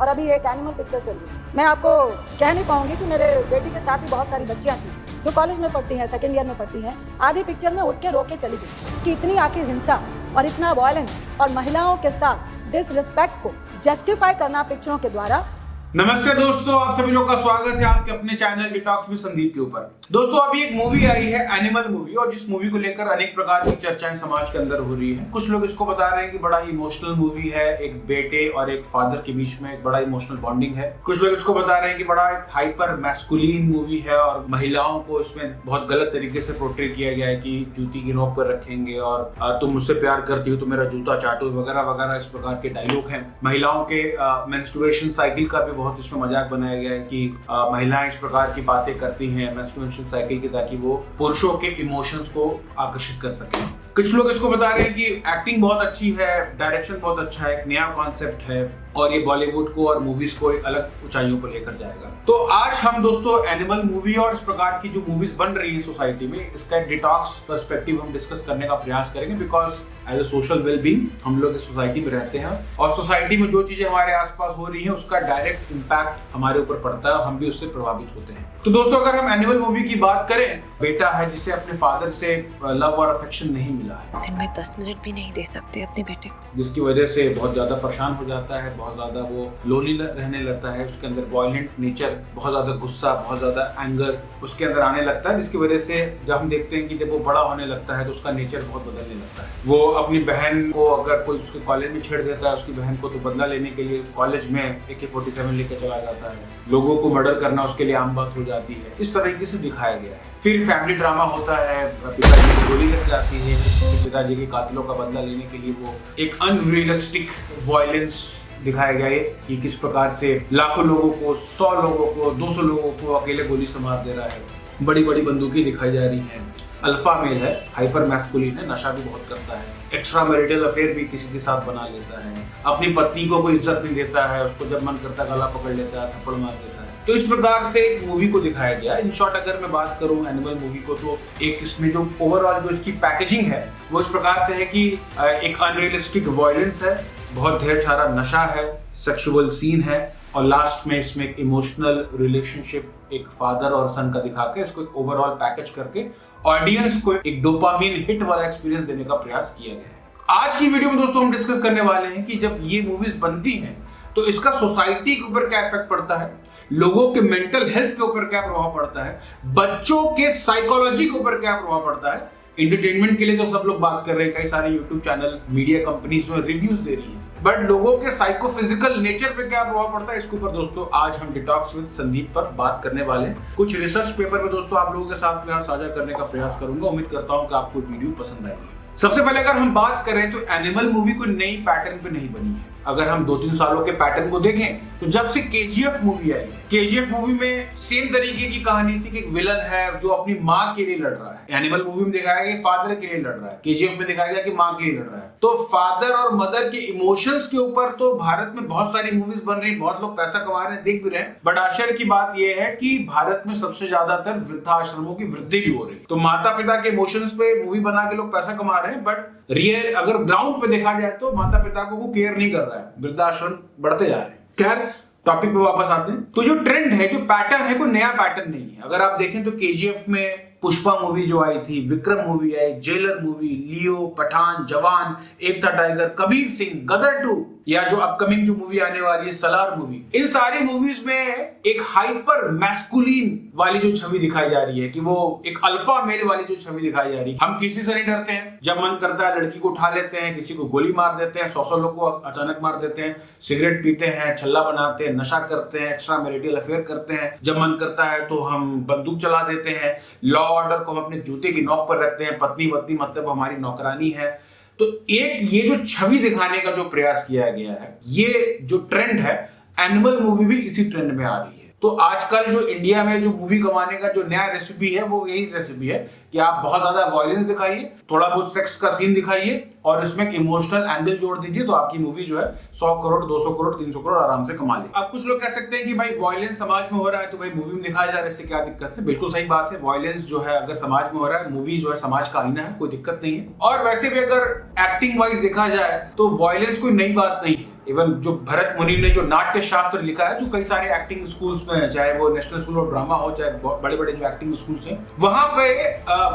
और अभी एक एनिमल पिक्चर चल रही है। मैं आपको कह नहीं पाऊंगी कि मेरे बेटी के साथ ही बहुत सारी बच्चियां थी जो कॉलेज में पढ़ती हैं, सेकेंड ईयर में पढ़ती हैं। आधी पिक्चर में उठ के रो के चली गई कि इतनी आखिर हिंसा और इतना वायलेंस और महिलाओं के साथ डिसरिस्पेक्ट को जस्टिफाई करना पिक्चरों के द्वारा। नमस्ते दोस्तों, आप सभी लोग का स्वागत है आपके अपने चैनल डिटॉक्स विद संदीप के ऊपर। दोस्तों, अभी एक मूवी आई है एनिमल मूवी, और जिस मूवी को लेकर अनेक प्रकार की चर्चाएं समाज के अंदर हो रही है। कुछ लोग इसको बता रहे हैं कि बड़ा ही इमोशनल मूवी है, एक बेटे और एक फादर के बीच में एक बड़ा इमोशनल बॉन्डिंग है। कुछ लोग इसको बता रहे हैं कि बड़ा एक हाइपर मैस्कुलिन मूवी है और महिलाओं को इसमें बहुत गलत तरीके से पोर्ट्रे किया गया है कि जूती की नोक पर रखेंगे और तुम मुझसे प्यार करती हो तो मेरा जूता चाटो वगैरह वगैरह, इस प्रकार के डायलॉग हैं। महिलाओं के मेंस्ट्रुएशन साइकिल का भी बहुत इसमें मजाक बनाया गया है कि महिलाएं इस प्रकार की बातें करती हैं मेंस्ट्रुएशन साइकिल की, ताकि वो पुरुषों के इमोशंस को आकर्षित कर सकें। कुछ लोग इसको बता रहे हैं कि एक्टिंग बहुत अच्छी है, डायरेक्शन बहुत अच्छा है, एक नया कॉन्सेप्ट है और ये बॉलीवुड को और मूवीज को एक अलग ऊंचाइयों पर लेकर जाएगा। तो आज हम दोस्तों एनिमल मूवी और इस प्रकार की जो मूवीज बन रही है सोसाइटी में, इसका एक डिटॉक्स पर्सपेक्टिव हम डिस्कस करने का प्रयास करेंगे। Because as a social wellbeing हम लोग इस सोसाइटी में रहते हैं और सोसाइटी में जो चीजें हमारे आसपास हो रही हैं उसका डायरेक्ट इम्पैक्ट हमारे ऊपर पड़ता है और हम भी उससे प्रभावित होते हैं। तो दोस्तों, अगर हम एनिमल मूवी की बात करें, बेटा है जिसे अपने फादर से लव और अफेक्शन नहीं मिला है, दिन में 10 मिनट भी नहीं दे सकते अपने बेटे को, जिसकी वजह से बहुत ज्यादा परेशान हो जाता है, बहुत ज्यादा वो लोनली रहने लगता है। उसके अंदर वायलेंट नेचर, बहुत ज्यादा गुस्सा, बहुत ज्यादा एंगर उसके अंदर आने लगता है, जिसकी वजह से जब हम देखते हैं कि जब वो बड़ा होने लगता है तो उसका नेचर बहुत बदलने लगता है। वो अपनी बहन को, अगर कोई उसके कॉलेज में छेड़ देता है उसकी बहन को, तो बदला लेने के लिए कॉलेज में AK-47 लेकर चला जाता है। लोगों को मर्डर करना उसके लिए आम बात हो जाती है। इस तरीके से दिखाया गया है। फिर फैमिली ड्रामा होता है, पिताजी को गोली लग जाती है, पिताजी के कातिलों का बदला लेने के लिए वो एक अनरियलिस्टिक वायलेंस दिखाया गया है कि किस प्रकार से लाखों लोगों को, 100 लोगों को, 200 लोगों को अकेले गोली से मार दे रहा है। बड़ी बड़ी बंदूकें दिखाई जा रही हैं। अल्फा मेल है, हाइपर मैस्कुलिन है, नशा भी बहुत करता है, एक्स्ट्रा मैरिटल अफेयर भी किसी के साथ बना लेता है, अपनी पत्नी को कोई इज्जत नहीं देता है, उसको जब मन करता है गला पकड़ लेता है, थप्पड़ मार देता है। तो इस प्रकार से एक मूवी को दिखाया गया। इन शॉर्ट अगर मैं बात करूं एनिमल मूवी को, तो एक इसमें जो ओवरऑल जो इसकी पैकेजिंग है वो इस प्रकार से है कि एक अनरियलिस्टिक वायलेंस है, बहुत ढेर सारा नशा है, सेक्सुअल सीन है और लास्ट में इसमें एक इमोशनल रिलेशनशिप एक फादर और सन का दिखा के इसको एक ओवरऑल पैकेज करके ऑडियंस को एक डोपामिन हिट वाला एक्सपीरियंस देने का प्रयास किया गया है। आज की वीडियो में दोस्तों हम डिस्कस करने वाले हैं कि जब ये मूवीज बनती हैं तो इसका सोसाइटी के ऊपर क्या इफेक्ट पड़ता है, लोगों के मेंटल हेल्थ के ऊपर क्या प्रभाव पड़ता है, बच्चों के साइकोलॉजी के ऊपर क्या प्रभाव पड़ता है। एंटरटेनमेंट के लिए तो सब लोग बात कर रहे हैं, कई सारे यूट्यूब चैनल, मीडिया कंपनीज जो रिव्यूज दे रही हैं, बट लोगों के साइकोफिजिकल नेचर पे क्या प्रभाव पड़ता है, इसके ऊपर दोस्तों आज हम डिटॉक्स विद संदीप पर बात करने वाले हैं। कुछ रिसर्च पेपर में दोस्तों आप लोगों के साथ में साझा करने का प्रयास करूंगा। उम्मीद करता हूं कि आपको वीडियो पसंद आएगी। सबसे पहले अगर हम बात करें तो एनिमल मूवी कोई नई पैटर्न पे नहीं बनी है। अगर हम 2-3 सालों के पैटर्न को देखें तो जब से KGF मूवी आई, KGF मूवी में सेम तरीके की कहानी थी कि एक विलन है जो अपनी माँ के लिए लड़ रहा है। एनिमल मूवी में दिखाया गया फादर के लिए लड़ रहा है, KGF में दिखाया गया कि माँ के लिए लड़ रहा है। तो फादर और मदर के इमोशंस के ऊपर तो भारत में बहुत सारी मूवीज बन रही, बहुत लोग पैसा कमा रहे हैं, देख भी रहे हैं। बट आश्चर्य की बात यह है कि भारत में सबसे ज्यादातर वृद्धाश्रमों की वृद्धि भी हो रही है। तो माता पिता के इमोशंस पे मूवी बना के लोग पैसा कमा रहे हैं, बट रियल अगर ग्राउंड पे देखा जाए तो माता पिता को वो केयर नहीं कर रहा है, वृद्धाश्रम बढ़ते जा रहे हैं। खैर, टॉपिक पे वापस आते हैं। तो जो ट्रेंड है, जो पैटर्न है, कोई नया पैटर्न नहीं है। अगर आप देखें तो KGF में पुष्पा मूवी जो आई थी, विक्रम मूवी आई, जेलर मूवी, लियो, पठान, जवान, एक था टाइगर, कबीर सिंह, गदर 2, या जो अपकमिंग जो मूवी आने वाली है सलार मूवी, इन सारी मूवीज में एक हाइपर मैस्कुलिन वाली जो छवि दिखाई जा रही है कि वो एक अल्फा मेल वाली जो छवि दिखाई जा रही है। हम किसी से नहीं डरते हैं, जब मन करता है लड़की को उठा लेते हैं, किसी को गोली मार देते हैं, 100 लोग को अचानक मार देते हैं, सिगरेट पीते हैं, छल्ला बनाते हैं, नशा करते हैं, एक्स्ट्रा मैरिटल अफेयर करते हैं, जब मन करता है तो हम बंदूक चला देते हैं, लॉ ऑर्डर को हम अपने जूते की नोक पर रखते हैं, पत्नी वत्नी मतलब हमारी नौकरानी है। तो एक ये जो छवि दिखाने का जो प्रयास किया गया है, ये जो ट्रेंड है, एनिमल मूवी भी इसी ट्रेंड में आ रही है। तो आजकल जो इंडिया में जो मूवी कमाने का जो नया रेसिपी है वो यही रेसिपी है कि आप बहुत ज्यादा वायलेंस दिखाइए, थोड़ा बहुत सेक्स का सीन दिखाइए और इसमें इमोशनल एंगल जोड़ दीजिए, तो आपकी मूवी जो है 100 करोड़, 200 करोड़, 300 करोड़ आराम से कमा ले। अब कुछ लोग कह सकते हैं कि भाई वायलेंस समाज में हो रहा है तो भाई मूवी में दिखाया जा रहा है, इससे क्या दिक्कत है। बिल्कुल सही बात है, वायलेंस जो है अगर समाज में हो रहा है, मूवी जो है समाज का आईना है, कोई दिक्कत नहीं है। और वैसे भी अगर एक्टिंग वाइज देखा जाए तो वायलेंस कोई नई बात नहीं है। इवन जो भरत मुनि ने जो नाट्य शास्त्र लिखा है, जो कई सारे एक्टिंग स्कूल्स में है, चाहे वो नेशनल स्कूल ऑफ ड्रामा हो, चाहे बड़े बड़े जो एक्टिंग स्कूल्स हैं, वहां पे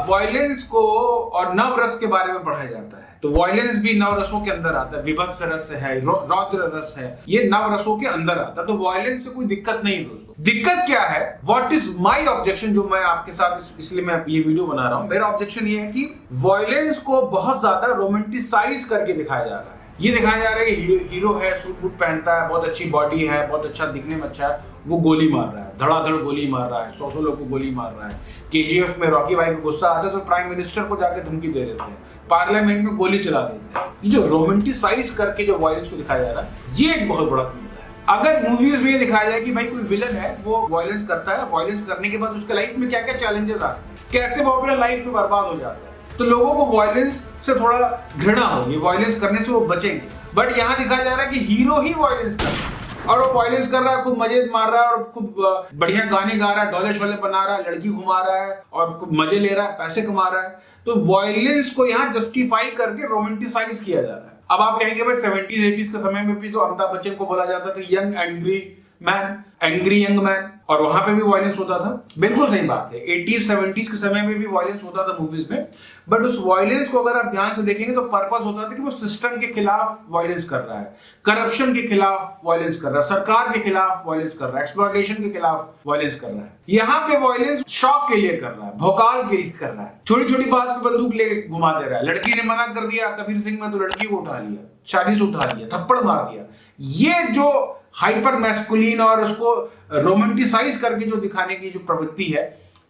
वायलेंस को और नवरस के बारे में पढ़ाया जाता है। तो वायलेंस भी नवरसों के अंदर आता है, विभत्स रस है, रौद्र रस है, ये नवरसों के अंदर आता है। तो वायलेंस से कोई दिक्कत नहीं है दोस्तों। दिक्कत क्या है, व्हाट इज माय ऑब्जेक्शन, जो मैं आपके साथ इसलिए मैं ये वीडियो बना रहा हूं। मेरा ऑब्जेक्शन ये है कि वायलेंस को बहुत ज्यादा रोमांटिसाइज करके दिखाया जा रहा है। ये दिखाया जा रहा है कि हीरो है, सूट बूट पहनता है, बहुत अच्छी बॉडी है, बहुत अच्छा दिखने में अच्छा है, वो गोली मार रहा है, धड़ाधड़ गोली मार रहा है, 100 लोग को गोली मार रहा है। KGF में रॉकी भाई को गुस्सा आता है तो प्राइम मिनिस्टर को जाके धमकी दे देते हैं, पार्लियामेंट में गोली चला देते हैं। ये जो रोमांटिसाइज करके जो वायलेंस को दिखाया जा रहा है, ये एक बहुत बड़ा मुद्दा है। अगर मूवीज में ये दिखाया जाए कि भाई कोई विलन है, वो वायलेंस करता है, वायलेंस करने के बाद उसके लाइफ में क्या क्या चैलेंजेस आते हैं, कैसे वो अपने लाइफ में बर्बाद हो जाता है, तो लोगों को वायलेंस से थोड़ा घृणा होगी, वायलेंस करने से वो बचेंगे। बट यहाँ दिखाया जा रहा है कि हीरो ही वायलेंस कर रहा है, और वो वायलेंस कर रहा है, खूब मजे मार रहा है और खूब बढ़िया गाने गा रहा है, डोले शोले बना रहा है, लड़की घुमा रहा है और खूब मजे ले रहा है, पैसे कमा रहा है। तो वायलेंस को यहाँ जस्टिफाई करके रोमांटिसाइज किया जा रहा है। अब आप कहेंगे भाई 70s 80s के समय में भी तो अमिताभ बच्चन को बोला जाता था young angry man, angry young man, और वहां पे भी वायलेंस होता था। बिल्कुल सही बात है, 80s 70s के समय में भी वायलेंस होता था मूवीज में। बट उस वायलेंस को अगर आप ध्यान से देखेंगे तो पर्पस होता था कि वो सिस्टम के खिलाफ वायलेंस कर रहा है, करप्शन के खिलाफ वायलेंस कर रहा है, सरकार के खिलाफ वायलेंस कर रहा है, एक्सप्लॉयटेशन के खिलाफ वायलेंस कर रहा है। यहाँ पे वायलेंस शौक के लिए कर रहा है, भौकाल के लिए कर रहा है, छोटी छोटी बात पे बंदूक ले घुमा दे रहा है। लड़की ने मना कर दिया कबीर सिंह में तो लड़की को उठा लिया, शादी से उठा लिया, थप्पड़ मार दिया। ये जो हाइपर मैस्कुलिन और उसको रोमांटिसाइज करके जो दिखाने की जो प्रवृत्ति है,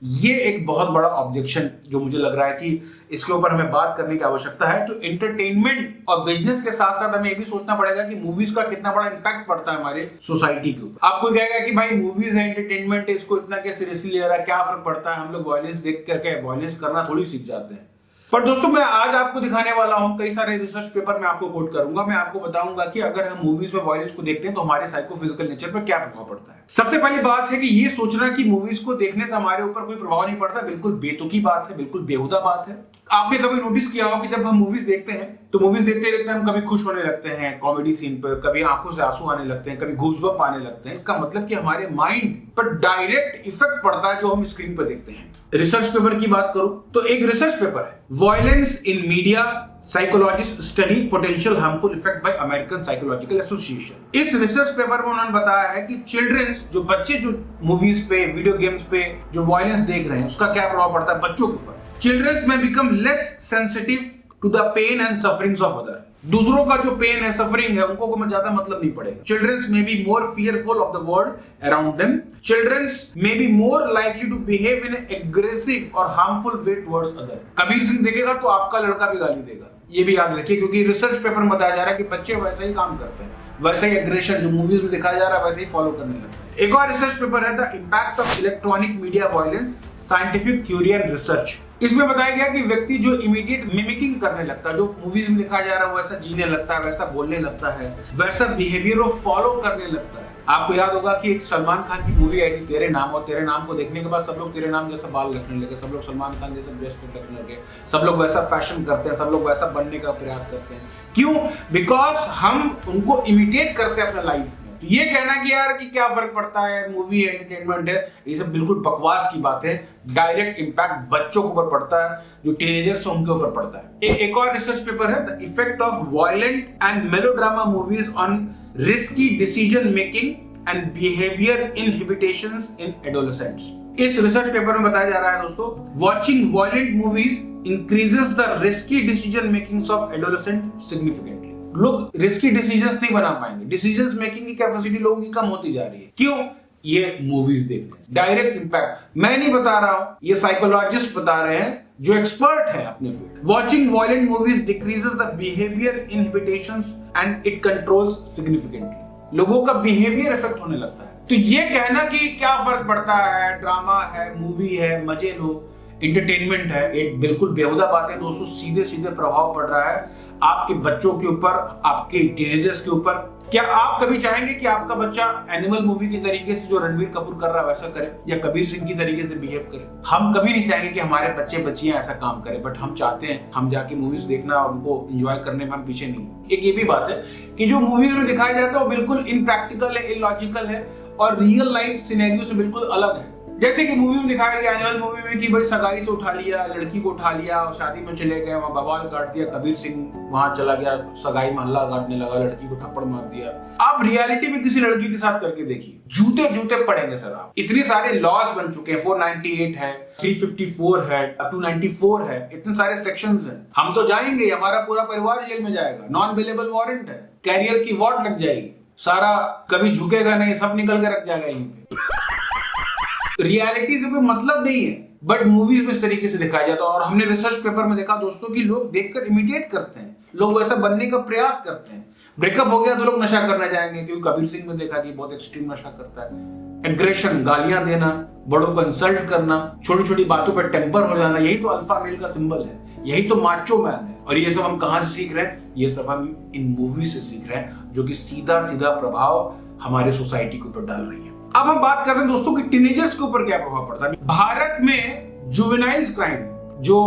ये एक बहुत बड़ा ऑब्जेक्शन जो मुझे लग रहा है कि इसके ऊपर हमें बात करने की आवश्यकता है। तो एंटरटेनमेंट और बिजनेस के साथ साथ हमें ये भी सोचना पड़ेगा कि मूवीज का कितना बड़ा इंपैक्ट पड़ता है हमारे सोसाइटी के ऊपर। आपको कहेगा कि भाई मूवीज है, एंटरटेनमेंट है, इसको इतना क्या सीरियसली ले रहा है, क्या फर्क पड़ता है, हम लोग वायलेंस देख करके वायलेंस करना थोड़ी सीख जाते हैं। पर दोस्तों मैं आज आपको दिखाने वाला हूं कई सारे रिसर्च पेपर मैं आपको कोट करूंगा। मैं आपको बताऊंगा कि अगर हम मूवीज में वायलेंस को देखते हैं तो हमारे साइकोफिजिकल नेचर पर क्या प्रभाव पड़ता है। सबसे पहली बात है कि ये सोचना कि मूवीज को देखने से हमारे ऊपर कोई प्रभाव नहीं पड़ता, बिल्कुल बेतुकी बात है, बिल्कुल बेहुदा बात है। आपने कभी नोटिस किया हो कि जब हम मूवीज देखते हैं तो मूवीज देखते देखते हम कभी खुश होने लगते हैं कॉमेडी सीन पर, कभी आंखों से आंसू आने लगते हैं, कभी गूज़बम्प आने लगते हैं। इसका मतलब कि हमारे माइंड पर डायरेक्ट इफेक्ट पड़ता है जो हम स्क्रीन पर देखते हैं। रिसर्च पेपर की बात करूं तो एक रिसर्च पेपर है, violence in media psychologist study potential harmful effect bye American psychological association. इस रिसर्च पेपर में उन्होंने बताया है कि चिल्ड्रंस, जो बच्चे जो मूवीज पे, वीडियो गेम्स पे जो वायलेंस देख रहे हैं, उसका क्या प्रभाव पड़ता है बच्चों के ऊपर। चिल्ड्रंस में become less sensitive to the pain and sufferings of other. दूसरों का जो पेन है, सफरिंग है, उनको कोई ज्यादा मतलब नहीं पड़ेगा। Childrens may be more fearful of the world around them. Childrens may be more likely to behave in aggressive और harmful way towards other. Kabir Singh देखेगा तो आपका लड़का भी गाली देगा, ये भी याद रखिए, क्योंकि रिसर्च पेपर में बताया जा रहा है कि बच्चे वैसा ही काम करते हैं, वैसा ही एग्रेशन जो मूवीज में दिखाया जा रहा है वैसे ही फॉलो करने लगते हैं। एक और रिसर्च पेपर है the impact of electronic media violence scientific theory and research. इसमें बताया गया कि व्यक्ति जो इमीडिएट मिमिकिंग करने लगता है, जो मूवीज में दिखाया जा रहा है वैसा जीने लगता है, वैसा बोलने लगता है, वैसा बिहेवियर वो फॉलो करने लगता है। आपको याद होगा कि एक सलमान खान की मूवी आई थी तेरे नाम, और तेरे नाम को देखने के बाद सब लोग तेरे नाम जैसा बाल रखने लगे, सब लोग सलमान खान जैसा ड्रेस रखने लगे, सब लोग वैसा फैशन करते हैं, सब लोग वैसा बनने का प्रयास करते हैं। क्यों? बिकॉज हम उनको इमिटेट करते हैं अपने लाइफ में। तो ये कहना कि यार कि क्या फर्क पड़ता है, मूवी एंटरटेनमेंट है, ये सब बिल्कुल बकवास की बात है। डायरेक्ट इंपैक्ट बच्चों के ऊपर पड़ता है, जो टीनेजर्स हैं उनके ऊपर पड़ता है। एक और रिसर्च पेपर है the effect of violent and melodrama movies on risky decision making and behaviour inhibitions in adolescents. इस रिसर्च पेपर में बताया जा रहा है दोस्तों, watching violent movies increases the risky decision making of adolescent significantly. लोग risky decisions नहीं बना पाएंगे, डिसीजंस मेकिंग की कैपेसिटी लोगों की कम होती जा रही है। क्यों? ये मूवीज देखने से डायरेक्ट इंपैक्ट मैं नहीं बता रहा हूं, ये साइकोलॉजिस्ट बता रहे हैं जो एक्सपर्ट है अपने field. Watching violent movies decreases the behaviour inhibitions and it controls significantly. लोगों का बिहेवियर इफेक्ट होने लगता है। तो ये कहना कि क्या फर्क पड़ता है, ड्रामा है, मूवी है, मजे लो, एंटरटेनमेंट है, एक बिल्कुल बेहुदा बात है दोस्तों। सीधे सीधे प्रभाव पड़ रहा है आपके बच्चों के ऊपर, आपके टीनेजर्स के ऊपर। क्या आप कभी चाहेंगे कि आपका बच्चा एनिमल मूवी की तरीके से जो रणबीर कपूर कर रहा है वैसा करे, या कबीर सिंह की तरीके से बिहेव करे? हम कभी नहीं चाहेंगे कि हमारे बच्चे बच्चियां ऐसा काम करें, बट हम चाहते हैं हम जाके मूवीज देखना और उनको एंजॉय करने में हम पीछे नहीं। एक ये भी बात है कि जो मूवीज में दिखाया जाता है वो बिल्कुल इनप्रैक्टिकल है, इलॉजिकल है और रियल लाइफ सिनेरियो से बिल्कुल अलग है। जैसे कि मूवी में दिखाया गया एनिमल मूवी में कि भाई सगाई से उठा लिया, लड़की को उठा लिया और शादी में चले गए, वहां बवाल काट दिया, कबीर सिंह वहां चला गया, सगाई में हल्ला काटने लगा, लड़की को थप्पड़ मार दिया। आप रियलिटी में किसी लड़की के साथ करके देखिए, जूते जूते पड़ेंगे सर आप। इतने सारे लॉज बन चुके हैं, 498 है, 354 है, 294 है, इतने सारे सेक्शंस हैं। हम तो जाएंगे, हमारा पूरा परिवार जेल में जाएगा, नॉन अवेलेबल वारंट है, कैरियर की वॉट लग जाएगी, सारा कभी झुकेगा नहीं, सब निकल के रख जाएगा यहीं पे। रियलिटी से कोई मतलब नहीं है, बट मूवीज में इस तरीके से दिखाया जाता है। और हमने रिसर्च पेपर में देखा दोस्तों कि लोग देखकर इमिटेट करते हैं, लोग वैसा बनने का प्रयास करते हैं। ब्रेकअप हो गया तो लोग नशा करने जाएंगे, क्योंकि कबीर सिंह में देखा कि बहुत एक्सट्रीम नशा करता है। एग्रेशन, गालियां देना, बड़ों को इंसल्ट करना, छोटी छोटी बातों पर टेम्पर हो जाना, यही तो अल्फा मेल का सिंबल है, यही तो माचो मैन है। और ये सब हम कहां से सीख रहे हैं? ये सब हम इन मूवी से सीख रहे हैं, जो कि सीधा सीधा प्रभाव हमारे सोसाइटी के ऊपर डाल रही है। अब हम बात कर रहे हैं दोस्तों कि टीनेजर्स के ऊपर क्या प्रभाव पड़ता है। भारत में जुवेनाइल्स क्राइम, जो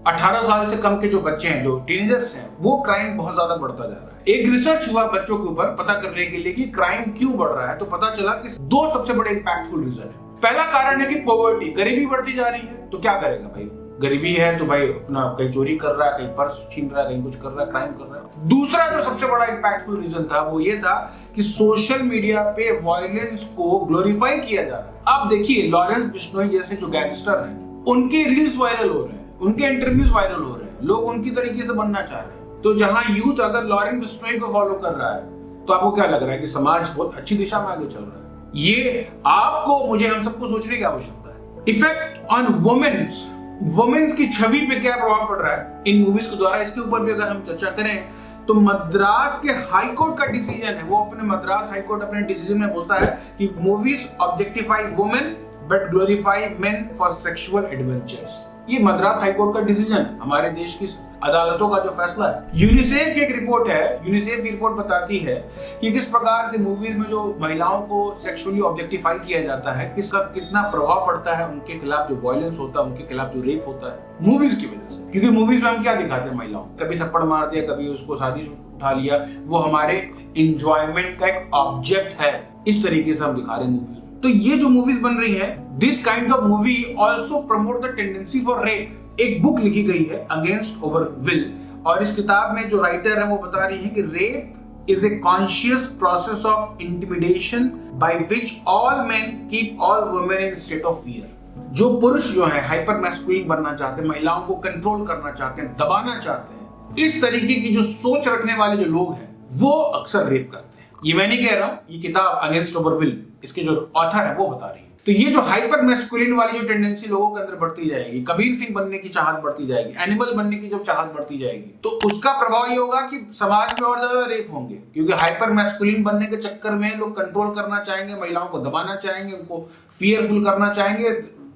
18 साल से कम के जो बच्चे हैं, जो टीनेजर्स हैं, वो क्राइम बहुत ज्यादा बढ़ता जा रहा है। एक रिसर्च हुआ बच्चों के ऊपर पता करने के लिए कि क्राइम क्यों बढ़ रहा है, तो पता चला कि दो सबसे बड़े इंपैक्टफुल रीजन है। पहला कारण है कि पॉवर्टी, गरीबी बढ़ती जा रही है, तो क्या करेगा भाई, गरीबी है तो भाई अपना कहीं चोरी कर रहा है, कहीं पर्स छीन रहा है, कहीं कुछ कर रहा है, क्राइम कर रहा है। दूसरा जो सबसे बड़ा इंपैक्टफुल रीजन था वो ये था कि सोशल मीडिया पे वायलेंस को ग्लोरीफाई किया जा रहा है। अब देखिए लॉरेंस बिश्नोई जैसे जो गैंगस्टर हैं, उनके रील्स वायरल हो रहे हैं, उनके इंटरव्यूज वायरल हो रहे हैं, लोग उनकी तरीके से बनना चाह रहे हैं। तो जहां यूथ अगर लॉरेंस बिश्नोई को फॉलो कर रहा है, तो आपको क्या लग रहा है कि समाज बहुत अच्छी दिशा में आगे चल रहा है? ये आपको, मुझे, हम सबको सोचने की आवश्यकता है। इफेक्ट ऑन वुमेन्स की छवि पे क्या प्रभाव पड़ रहा है इन मूवीज के द्वारा, इसके ऊपर भी अगर हम चर्चा करें तो मद्रास के हाई कोर्ट का डिसीजन है, वो अपने मद्रास हाई कोर्ट अपने डिसीजन में बोलता है कि movies objectify women but glorify main for sexual adventures. ये मद्रास हाई कोर्ट का डिसीजन है, हमारे देश की अदालतों का जो फैसला है। यूनिसेफ की एक रिपोर्ट है, यूनिसेफ की रिपोर्ट बताती है कि किस प्रकार से मूवीज में जो महिलाओं को सेक्सुअली ऑब्जेक्टिफाई किया जाता है, किसका कितना प्रभाव पड़ता है उनके खिलाफ, जो वायलेंस होता है, उनके खिलाफ जो रेप होता है मूवीज की वजह से। क्योंकि मूवीज में हम क्या दिखाते हैं, महिलाओं कभी थप्पड़ मार दिया, कभी उसको शादी उठा लिया, वो हमारे एंजॉयमेंट का एक ऑब्जेक्ट है, इस तरीके से हम दिखा रहे हैं मूवीज में। तो ये जो मूवीज बन रही है, this kind of movie also promote the tendency for rape. एक बुक लिखी गई है अगेंस्ट ओवर विल, और इस किताब में जो राइटर है वो बता रही है कि rape is a conscious process of intimidation by which all main keep all women in state of fear. जो पुरुष जो है हाइपर मैस्कुलिन बनना चाहते हैं, महिलाओं को कंट्रोल करना चाहते हैं, दबाना चाहते हैं, इस तरीके की जो सोच रखने वाले जो लोग हैं वो अक्सर रेप करते हैं। ये मैं नहीं कह रहा हूं, ये किताब अगेंस्ट ओवर विल, इसके जो ऑथर है वो बता रही है। तो ये जो हाइपर मैस्कुलिन वाली जो टेंडेंसी लोगों के अंदर बढ़ती जाएगी, कबीर सिंह बनने की चाहत बढ़ती जाएगी, एनिमल बनने की जब चाहत बढ़ती जाएगी, तो उसका प्रभाव ये होगा कि समाज में और ज्यादा रेप होंगे। क्योंकि हाइपर मैस्कुलिन बनने के चक्कर में लोग कंट्रोल करना चाहेंगे, महिलाओं को दबाना चाहेंगे, उनको फियरफुल करना चाहेंगे,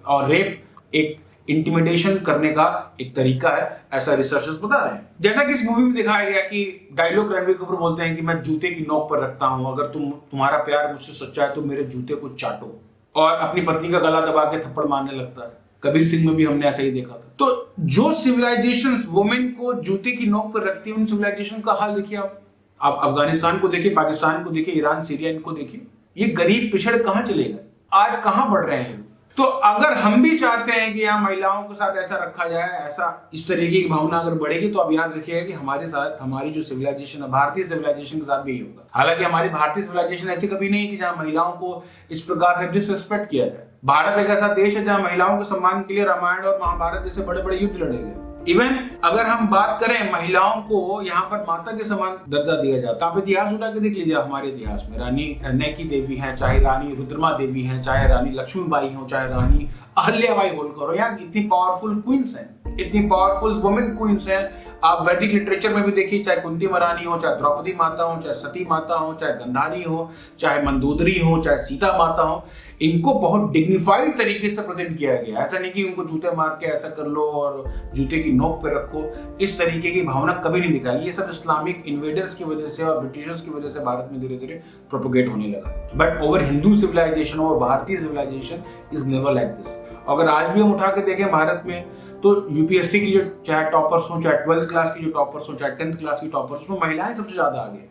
और रेप एक इंटिमिडेशन करने का एक तरीका है, ऐसा रिसर्चर्स बता रहे हैं। जैसा कि इस मूवी में दिखाया गया कि डायलॉग रणबीर कपूर बोलते हैं कि मैं जूते की नोक पर रखता हूं, अगर तुम्हारा प्यार मुझसे सच्चा है तो मेरे जूते को चाटो, और अपनी पत्नी का गला दबा के थप्पड़ मारने लगता है। कबीर सिंह में भी हमने ऐसा ही देखा था। तो जो सिविलाइजेशंस वुमेन को जूते की नोक पर रखती है, उन सिविलाइजेशन का हाल देखिए आप अफगानिस्तान को देखिए, पाकिस्तान को देखिए, ईरान, सीरिया, इनको देखिए। ये गरीब पिछड़ कहां चले गए, आज कहां बढ़ रहे हैं। तो अगर हम भी चाहते हैं कि यहाँ महिलाओं के साथ ऐसा रखा जाए, ऐसा इस तरीके की भावना अगर बढ़ेगी, तो आप याद रखिएगा कि हमारे साथ हमारी जो सिविलाइजेशन है, भारतीय सिविलाइजेशन के साथ भी यही होगा। हालांकि हमारी भारतीय सिविलाइजेशन ऐसी कभी नहीं है कि जहाँ महिलाओं को इस प्रकार से डिसरिस्पेक्ट किया जाए। भारत एक ऐसा देश है जहाँ महिलाओं के सम्मान के लिए रामायण और महाभारत जैसे बड़े बड़े युद्ध लड़े गए। इवन अगर हम बात करें, महिलाओं को यहाँ पर माता के समान दर्जा दिया जाता है। आप इतिहास उठा के देख लीजिए, हमारे इतिहास में रानी नैकी देवी हैं, चाहे रानी रुद्रमा देवी हैं, चाहे रानी लक्ष्मीबाई हो, चाहे रानी अहल्याबाई होलकर हो, यहाँ इतनी पावरफुल क्वींस हैं। इतनी पावरफुल वुमेन क्वींस हैं। आप वैदिक लिटरेचर में भी देखिए, चाहे कुंती महारानी हो, चाहे द्रौपदी माता हो, चाहे सती माता हो, चाहे गंधारी हो, चाहे मंदोदरी हो, चाहे सीता माता हो, इनको बहुत डिग्निफाइड तरीके से प्रेजेंट किया गया। ऐसा नहीं कि उनको जूते मार के ऐसा कर लो और जूते की नोक पे रखो, इस तरीके की भावना कभी नहीं दिखाई। ये सब इस्लामिक इन्वेडर्स की वजह से और ब्रिटिशर्स की वजह से भारत में धीरे धीरे प्रोपोगेट होने लगा। बट ओवर हिंदू सिविलाइजेशन और भारतीय civilisation is never like this. अगर आज भी हम उठा के देखें भारत में, तो यूपीएससी की जो चाहे टॉपर्स हो, चाहे 12th क्लास की जो टॉपर्स हो, चाहे 10th क्लास की टॉपर्स हो, महिलाएं सबसे ज्यादा आगे।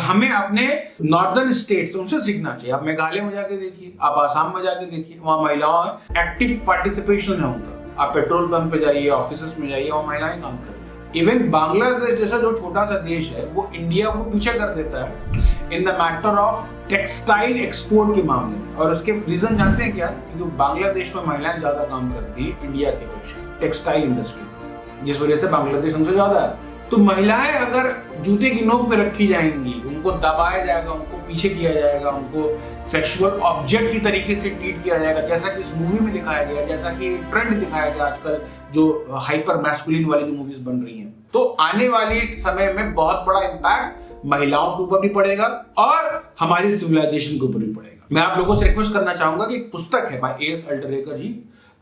हमें अपने नॉर्दर्न स्टेट्स उनसे सीखना चाहिए। आप मेघालय में जाके देखिए, आप आसाम में जाके देखिए, वहाँ महिलाओं एक्टिव पार्टिसिपेशन है उनका। आप पेट्रोल पंप पे जाइए, ऑफिस में जाइए, वहाँ महिलाएं काम कर रही हैं। इवन बांग्लादेश जैसा जो छोटा सा देश है, वो इंडिया को पीछे कर देता है in the matter of textile export के मामले में। और उसके रीजन जानते हैं क्या? क्योंकि बांग्लादेश में महिलाएं ज्यादा काम करती है इंडिया के अपेक्षा टेक्सटाइल इंडस्ट्री, जिस वजह से बांग्लादेश हमसे ज्यादा है। तो महिलाएं अगर जूते की नोक पे रखी जाएंगी, उनको दबाया जाएगा, उनको पीछे किया जाएगा, उनको सेक्सुअल ऑब्जेक्ट की तरीके से ट्रीट किया जाएगा, जैसा कि इस मूवी में दिखाया गया, जैसा कि ट्रेंड दिखाया गया आजकल जो हाइपर मैस्कुलिन वाली जो मूवीज बन रही हैं, तो आने वाले समय में बहुत बड़ा इम्पैक्ट महिलाओं के ऊपर भी पड़ेगा और हमारी सिविलाइजेशन के ऊपर भी पड़ेगा। मैं आप लोगों से रिक्वेस्ट करना चाहूंगा कि एक पुस्तक है by A.S. Altekar ji,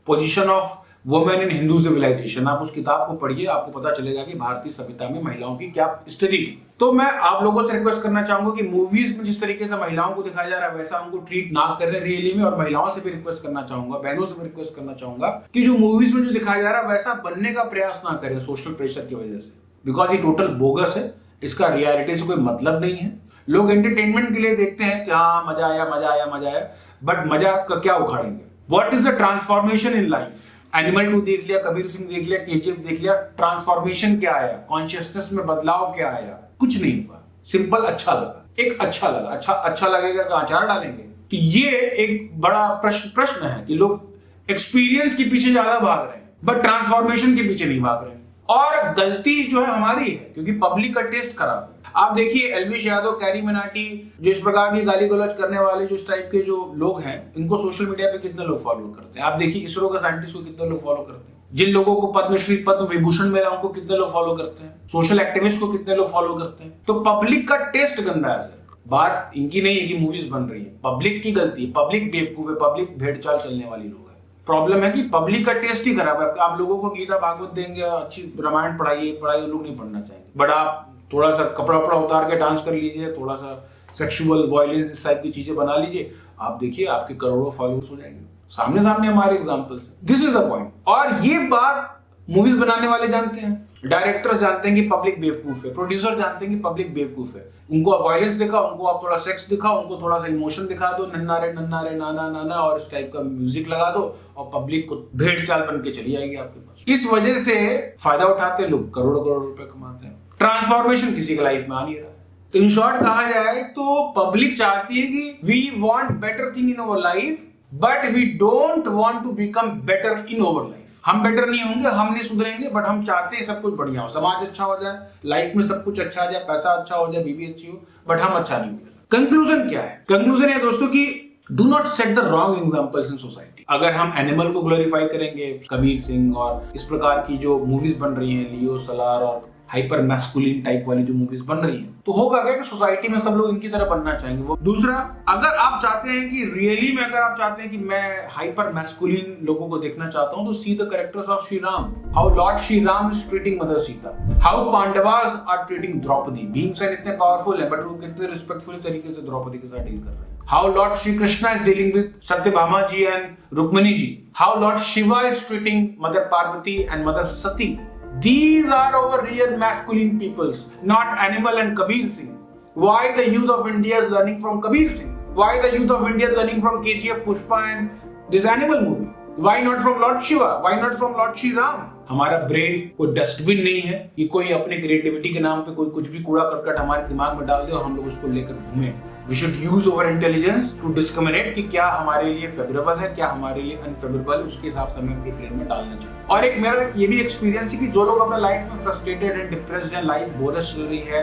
position of women in Hindu civilisation. आप उस किताब को पढ़िए, आपको पता चलेगा कि भारतीय सभ्यता में महिलाओं की क्या स्थिति थी। तो मैं आप लोगों से रिक्वेस्ट करना चाहूंगा कि मूवीज में जिस तरीके से महिलाओं को दिखाया जा रहा है वैसा उनको ट्रीट ना करें रियली में। और महिलाओं से भी रिक्वेस्ट करना चाहूंगा, बहनों से भी रिक्वेस्ट करना चाहूंगा कि जो मूवीज में जो दिखाया जा रहा है वैसा बनने का प्रयास ना करें सोशल प्रेशर की वजह से, बिकॉज ये टोटल बोगस है। इसका रियलिटी से कोई मतलब नहीं है। लोग एंटरटेनमेंट के लिए देखते हैं कि हाँ मजा आया मजा आया मजा आया, बट मजा का क्या उखाड़ेंगे? What is the transformation in life? Animal 2 देख लिया, कबीर सिंह देख लिया, KGF देख लिया, ट्रांसफॉर्मेशन क्या आया? कॉन्शियसनेस में बदलाव क्या आया? कुछ नहीं हुआ। सिंपल अच्छा लगा, एक अच्छा लगा। अच्छा लगेगा का अचार डालेंगे? तो ये एक बड़ा प्रश्न है कि लोग एक्सपीरियंस के पीछे ज्यादा भाग रहे हैं बट ट्रांसफॉर्मेशन के पीछे नहीं भाग रहे हैं। और गलती जो है हमारी है, क्योंकि पब्लिक का टेस्ट खराब है। आप देखिए एल्विश यादव, कैरी मिनाटी, जो इस प्रकार की गाली गलौज करने वाले जो इस टाइप के जो लोग हैं, इनको सोशल मीडिया पे कितने लोग फॉलो करते हैं। आप देखिए इसरो का साइंटिस्ट को कितने लोग फॉलो करते हैं, जिन लोगों को पद्मश्री पद्म विभूषण मिला उनको कितने लोग फॉलो करते हैं, सोशल एक्टिविस्ट को कितने लोग फॉलो करते हैं। तो पब्लिक का टेस्ट गंदा है सर। बात इनकी नहीं है कि मूवीज बन रही है, पब्लिक की गलती है। पब्लिक बेवकूफ है, पब्लिक भेड़ चाल चलने वाली लोग है। प्रॉब्लम है कि पब्लिक का टेस्ट ही खराब है। आप लोगों को गीता भागवत देंगे, अच्छी रामायण पढ़ाइए, लोग नहीं पढ़ना चाहेंगे। बट आप थोड़ा सा कपड़ा वपड़ा उतार के डांस कर लीजिए, थोड़ा सा सेक्सुअल वायलेंस इस टाइप की चीजें बना लीजिए, आप देखिए आपके करोड़ों फॉलोअर्स हो जाएंगे। सामने सामने हमारे examples. This is the point. और ये बात मूवीज बनाने वाले जानते हैं, डायरेक्टर जानते हैं कि पब्लिक बेवकूफ है, प्रोड्यूसर जानते हैं कि पब्लिक बेवकूफ है। उनको आप वायलेंस दिखाओ, उनको आप थोड़ा सेक्स दिखाओ, उनको थोड़ा सा इमोशन दिखा दो, नन्ना रे नाना नाना और इस टाइप का म्यूजिक लगा दो और पब्लिक को भेड़ चाल बन के चली आएगी आपके पास। इस वजह से फायदा उठाते लोग करोड़ों करोड़ रुपए कमाते हैं। ट्रांसफॉर्मेशन किसी के लाइफ में आ नहीं रहा। तो इन शॉर्ट कहा जाए तो पब्लिक चाहती है कि we want better thing in our life but we don't want to become better in our life. हम बेटर नहीं होंगे, हम नहीं सुधरेंगे, बट हम चाहते हैं सब कुछ बढ़िया हो, समाज अच्छा हो जाए, लाइफ में सब कुछ अच्छा आ जाए, पैसा अच्छा हो जाए, बीवी अच्छी हो, बट हम अच्छा नहीं होंगे। कंक्लूजन क्या है? कंक्लूजन है दोस्तों कि do not set the wrong examples in society. अगर हम एनिमल को ग्लोरीफाई करेंगे, कबीर सिंह और इस प्रकार की जो मूवीज बन रही हैं, लियो सलार और हाइपर मैस्कुलिन टाइप वाली जो मूवीज बन रही हैं, तो होगा क्या कि सोसाइटी में सब लोग इनकी तरह बनना चाहेंगे। वो दूसरा, अगर आप चाहते हैं कि रियली में अगर आप चाहते हैं कि मैं हाइपर मैस्कुलिन लोगों को देखना चाहता हूं, तो see the characters of Shri Ram, how lord Shri Ram is treating mother Sita, how Pandavas are treating Draupadi. Bhimsen इतने पावरफुल है बट वो कितने रिस्पेक्टफुल तरीके से द्रौपदी के साथ डील कर रहे हैं। How lord Shri Krishna is dealing with Satyabhama ji and Rukmini ji, how lord Shiva is treating mother Parvati and mother Sati. These are our real masculine peoples, not Animal and Kabir Singh. Why the youth of India is learning from Kabir Singh? Why the youth of India is learning from KGF, Pushpa and this Animal movie? Why not from Lord Shiva? Why not from Lord Shri Ram? हमारा brain कोई dustbin नहीं है कि कोई अपने creativity के नाम पे कोई कुछ भी कूड़ा करकट हमारे दिमाग में डाल दे और हम लोग उसको लेकर घूमें। We should use our intelligence to discriminate कि क्या हमारे लिए फेवरेबल है, क्या हमारे लिए अनफेवरेबल, उसके हिसाब से हमें अपने ब्रेन में डालना चाहिए। और एक मेरा ये भी एक्सपीरियंस है कि जो लोग अपने लाइफ में फ्रस्ट्रेटेड एंड डिप्रेस्ड हैं, लाइफ बोरस चल रही है,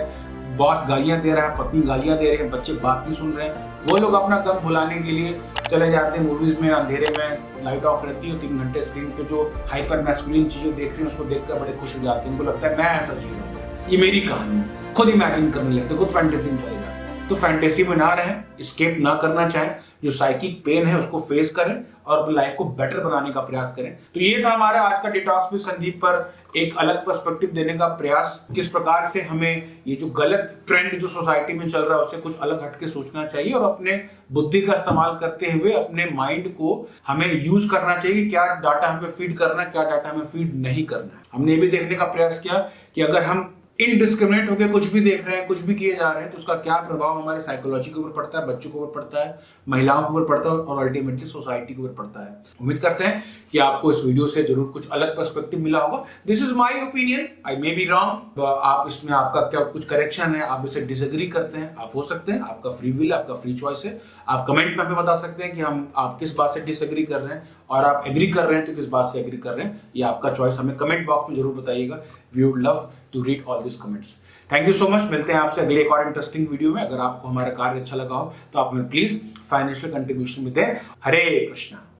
बॉस गालियां दे रहा है, पत्नी गालियां दे रहे हैं, बच्चे बात नहीं सुन रहे हैं, वो लोग अपना गम भुलाने के लिए चले जाते हैं मूवीज में, अंधेरे में लाइट ऑफ रहती है, 3 घंटे स्क्रीन पे जो हाइपर मैस्कुलिन चीजें देख रही हैं उसको देखकर बड़े खुश हो जाते हैं। उनको लगता है मैं ऐसा जी रहा हूँ, ये मेरी कहानी है, खुद इमेजिन करने लगते, खुद फैंटेसी में चले जाते। तो फैंटेसी में ना रहें, एस्केप ना करना चाहें, जो साइकिक पेन है उसको फेस करें और अपनी लाइफ को बेटर बनाने का प्रयास करें। तो ये था हमारा आज का डिटॉक्स विद संदीप पर एक अलग पर्सपेक्टिव देने का प्रयास, किस प्रकार से हमें ये जो गलत ट्रेंड जो सोसाइटी में चल रहा है उससे कुछ अलग हटके सोचना चाहिए और अपने बुद्धि का इस्तेमाल करते हुए अपने माइंड को हमें यूज करना चाहिए, क्या डाटा हमें फीड करना है, क्या डाटा हमें फीड नहीं करना है। हमने ये भी देखने का प्रयास किया कि अगर हम इनडिस्क्रिमिनेट होकर कुछ भी देख रहे हैं, कुछ भी किए जा रहे हैं, तो उसका क्या प्रभाव हमारे साइकोलॉजी के ऊपर पड़ता है, बच्चों के ऊपर पड़ता है, महिलाओं के ऊपर पड़ता है और अल्टीमेटली सोसाइटी के ऊपर पड़ता है। उम्मीद करते हैं कि आपको इस वीडियो से जरूर कुछ अलग पर्सपेक्टिव मिला होगा। This is my opinion, I may be wrong. आप इसमें आपका क्या कुछ करेक्शन है, आप इसे डिसएग्री करते हैं, आप हो सकते हैं, आपका फ्री विल, आपका फ्री चॉइस है। आप कमेंट में हमें बता सकते हैं कि आप किस बात से डिसएग्री कर रहे हैं और आप एग्री कर रहे हैं तो किस बात से एग्री कर रहे हैं, ये आपका चॉइस हमें कमेंट बॉक्स में जरूर बताइएगा। We would love to read all this comments. Thank you so much. मिलते हैं आपसे अगले एक और इंटरेस्टिंग वीडियो में। अगर आपको हमारा कार्य अच्छा लगा हो तो आप हमें प्लीज फाइनेंशियल कंट्रीब्यूशन में दें। हरे कृष्णा।